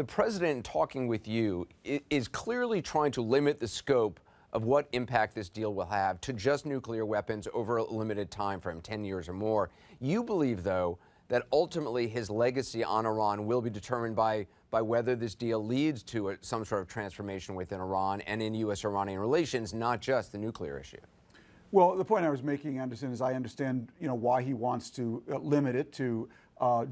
The president, in talking with you, is clearly trying to limit the scope of what impact this deal will have to just nuclear weapons over a limited time frame, 10 years or more. You believe, though, that ultimately his legacy on Iran will be determined by whether this deal leads to some sort of transformation within Iran and in U.S.-Iranian relations, not just the nuclear issue. Well, the point I was making, Anderson, is I understand, why he wants to limit it to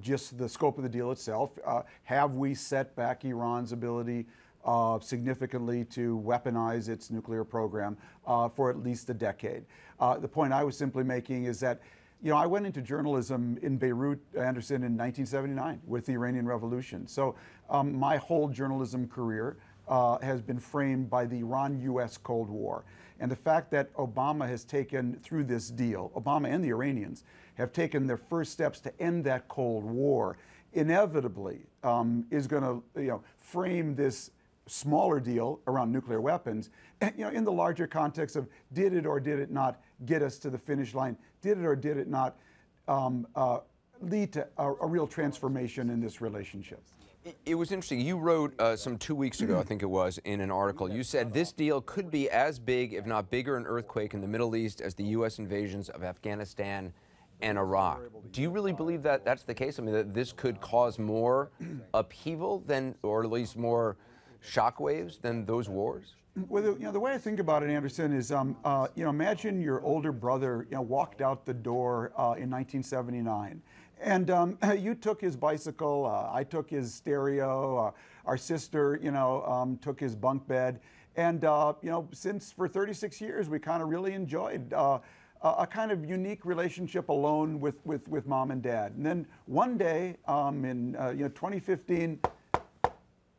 just the scope of the deal itself. Have we set back Iran's ability significantly to weaponize its nuclear program for at least a decade? The point I was simply making is that, I went into journalism in Beirut, Anderson, in 1979 with the Iranian Revolution. So my whole journalism career has been framed by the Iran-U.S. Cold War. And the fact that Obama has taken through this deal, Obama and the Iranians have taken their first steps to end that Cold War, inevitably is going to frame this smaller deal around nuclear weapons, in the larger context of did it or did it not get us to the finish line? Did it or did it not lead to a real transformation in this relationship? It was interesting. You wrote some 2 weeks ago, I think it was, in an article. You said this deal could be as big, if not bigger, an earthquake in the Middle East as the U.S. invasions of Afghanistan and Iraq. Do you really believe that that's the case? I mean, that this could cause more upheaval than, or at least more shockwaves than those wars? Well, the way I think about it, Anderson, is imagine your older brother walked out the door in 1979. And you took his bicycle, I took his stereo, our sister, took his bunk bed. And, since for 36 years, we kind of really enjoyed a kind of unique relationship alone with mom and dad. And then one day in 2015,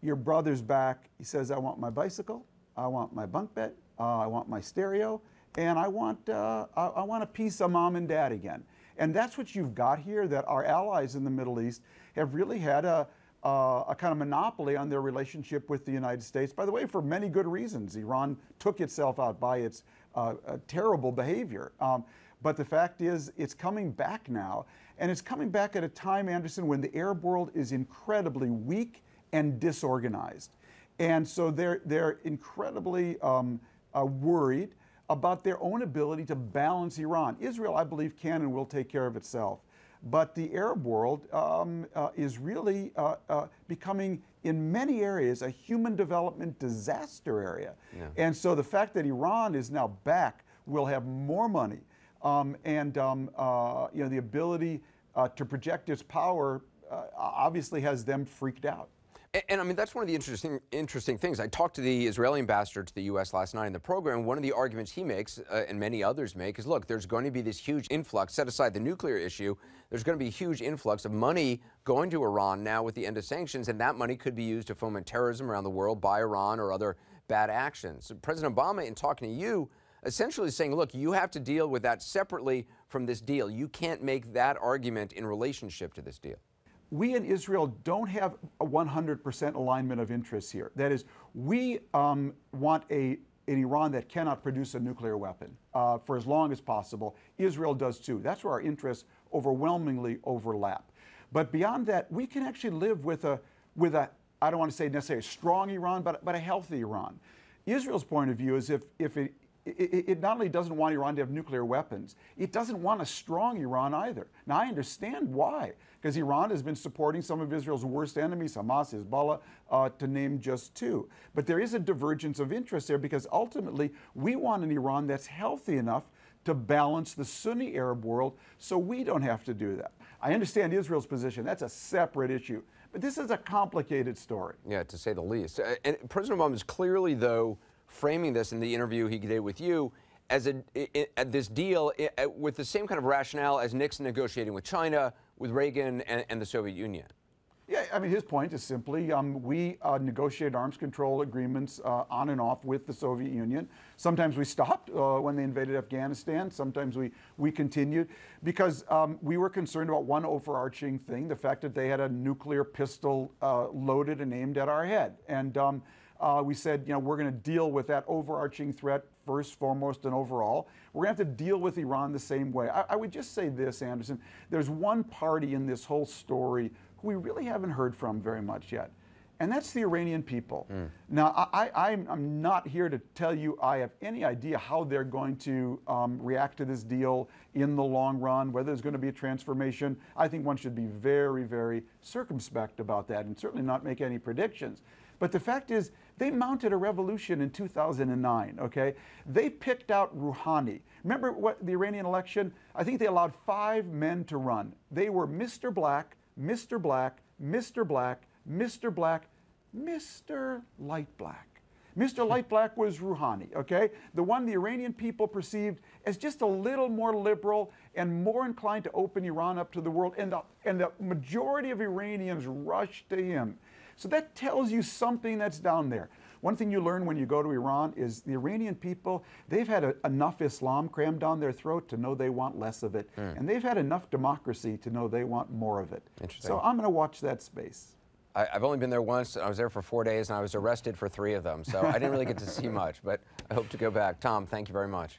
your brother's back. He says, I want my bicycle, I want my bunk bed, I want my stereo, and I want a piece of mom and dad again. And that's what you've got here, that our allies in the Middle East have really had a kind of monopoly on their relationship with the United States. By the way, for many good reasons. Iran took itself out by its terrible behavior. But the fact is, it's coming back now. And it's coming back at a time, Anderson, when the Arab world is incredibly weak and disorganized. And so they're incredibly worried about their own ability to balance Iran. Israel, I believe, can and will take care of itself. But the Arab world is really becoming, in many areas, a human development disaster area. Yeah. And so the fact that Iran is now back, will have more money, and the ability to project its power obviously has them freaked out. And I mean, that's one of the interesting things. I talked to the Israeli ambassador to the U.S. last night in the program. One of the arguments he makes, and many others make, is, look, there's going to be this huge influx. Set aside the nuclear issue, there's going to be a huge influx of money going to Iran now with the end of sanctions, and that money could be used to foment terrorism around the world by Iran or other bad actions. President Obama, in talking to you, essentially saying, look, you have to deal with that separately from this deal. You can't make that argument in relationship to this deal. We in Israel don't have a 100% alignment of interests here. That is, we want an Iran that cannot produce a nuclear weapon for as long as possible. Israel does too. That's where our interests overwhelmingly overlap. But beyond that, we can actually live with a I don't want to say necessarily a strong Iran, but a healthy Iran. Israel's point of view is if it not only doesn't want Iran to have nuclear weapons, it doesn't want a strong Iran either. Now, I understand why, because Iran has been supporting some of Israel's worst enemies, Hamas, Hezbollah, to name just two. But there is a divergence of interest there, because ultimately we want an Iran that's healthy enough to balance the Sunni Arab world, so we don't have to do that. I understand Israel's position. That's a separate issue. But this is a complicated story. Yeah, to say the least. And President Obama is clearly, though, framing this in the interview he did with you as this deal with the same kind of rationale as Nixon negotiating with China, with Reagan, and the Soviet Union. Yeah, I mean, his point is simply we negotiated arms control agreements on and off with the Soviet Union. Sometimes we stopped when they invaded Afghanistan. Sometimes we continued because we were concerned about one overarching thing, the fact that they had a nuclear pistol loaded and aimed at our head. And we said, we're going to deal with that overarching threat first, foremost, and overall. We're going to have to deal with Iran the same way. I would just say this, Anderson. There's one party in this whole story who we really haven't heard from very much yet, and that's the Iranian people. Now, I'm not here to tell you I have any idea how they're going to react to this deal in the long run, whether there's going to be a transformation. I think one should be very, very circumspect about that and certainly not make any predictions. But the fact is, they mounted a revolution in 2009, okay? They picked out Rouhani. Remember what the Iranian election? I think they allowed 5 men to run. They were Mr. Black, Mr. Black, Mr. Black, Mr. Black, Mr. Light Black. Mr. Light Black was Rouhani, okay? The one the Iranian people perceived as just a little more liberal and more inclined to open Iran up to the world. And the majority of Iranians rushed to him. So that tells you something that's down there. One thing you learn when you go to Iran is the Iranian people, they've had enough Islam crammed down their throat to know they want less of it. And they've had enough democracy to know they want more of it. Interesting. So I'm going to watch that space. I've only been there once. I was there for 4 days, and I was arrested for 3 of them. So I didn't really get to see much, but I hope to go back. Tom, thank you very much.